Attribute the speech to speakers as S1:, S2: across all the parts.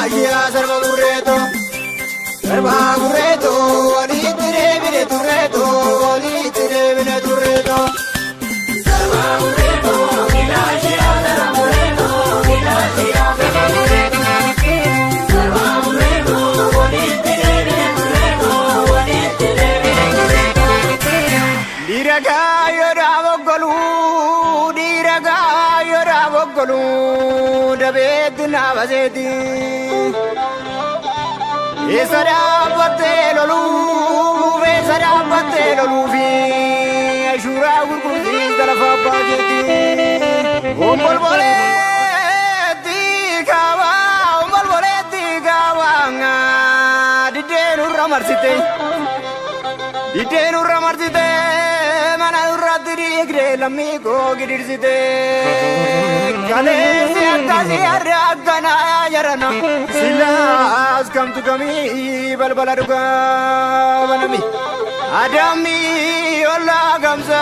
S1: ya serba burreto, ali tire vine turreto, ali tire vine turreto. Serba burreto, gila ya serba burreto, gila ya serba burreto. Serba burreto, ali tire vine turreto, ali tire vine turreto. Diraga yora vogolu, dabedna vazeti. Esara patelolu fi ashura gurguzi dalafa bageti. Umbal boleti kawa nga didenu ramarsite mana uradiri gre lamigo gidirsite. Kale si akasi aragana yarana silas kam tu kami balbala duga banami adami ola gamsa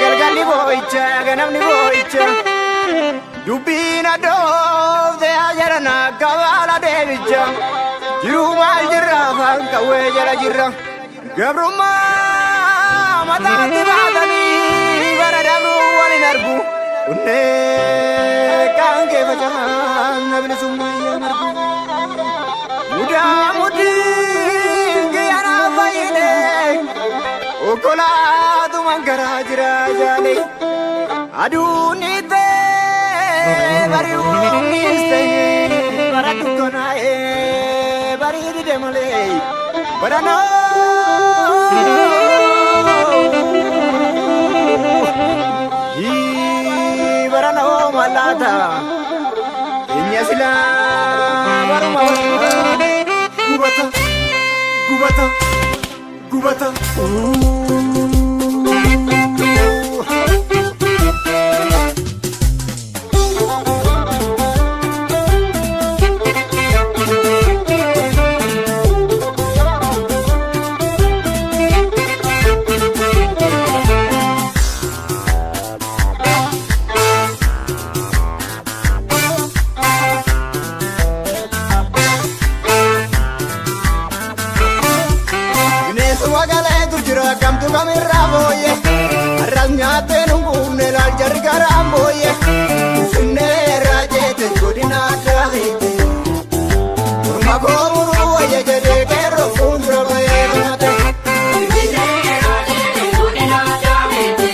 S1: galgali boicha ganamni boicha dubina dov de yarana kawala devicha jiruma jirra fan kawe jara jirra gabruma matati badani baradabru walinarbu unne kange bajaman nabni sumaya marbu muda ngiyana bayine okola tu mangara jira jale adunite bariu miste baratu konae bari demale barano barano malata inya sila baruma gubata Kamtu kamera boye, arrasnyate nungune lal jargaram boye, sunne rajete godina dahite, magomuru ye jede kero kundro boye mate. Sunne rajete godina dahite,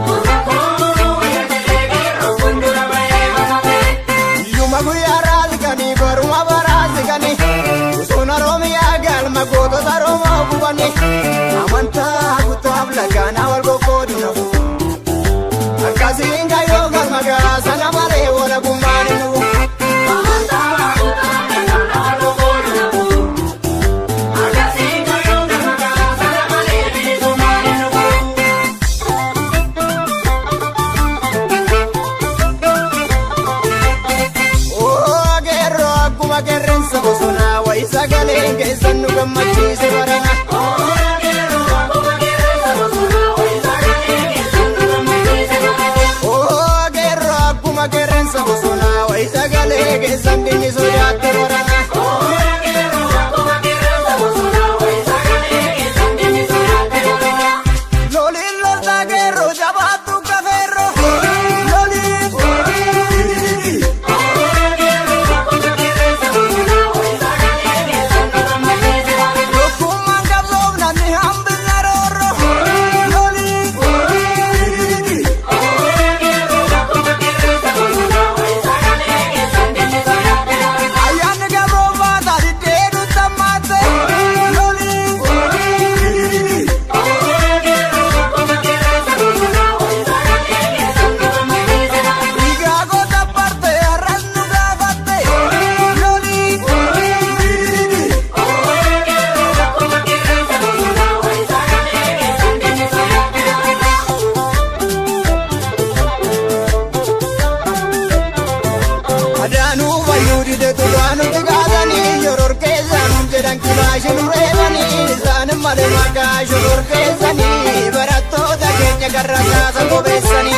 S1: magomuru ye jede kero kundro boye mate. Yumagu yarazgani baruma barazgani, usunaromi agal magoto daroma kubani. Amanta kutab lagana wal gokodino akazinga yoga magasa na mare wala gumani nu amanta kutab lagana wal gokodino akazinga yoga magasa na mare gumani nu oh gerro akuma gerrensa bosuna wa isagale ngesanu gamachi sebarana que sangini soyate borana loli lorda guerro jabatu caferro loli lokumanga blovna ni hambinaroro loli male magajo orkezani barato da kenya garrasa sango besani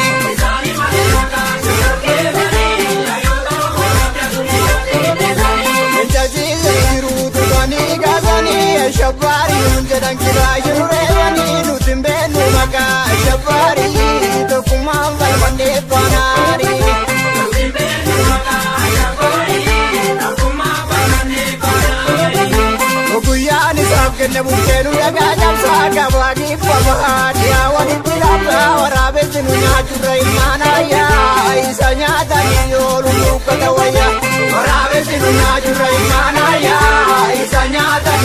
S1: male magajo orkezani ayuda Nunjadan kiraayu reeyani nutin beenu maqaa jabbaari tokkummaan falmannee faanaari. Nutin beenu maqaa jabbaari tokkummaan falmannee faanaari. Guyyaan isaaf kenne bulcheenu dhagaa cabsaa qabaa dhiibbamaa dhiyaa walitti laafaa waraabessi nu nyaachurra ilmaanayyaa isa nyaatanii oolu uffata wayyaa waraabessi nu nyaachurra ilmaanayyaa isa nyaatanii.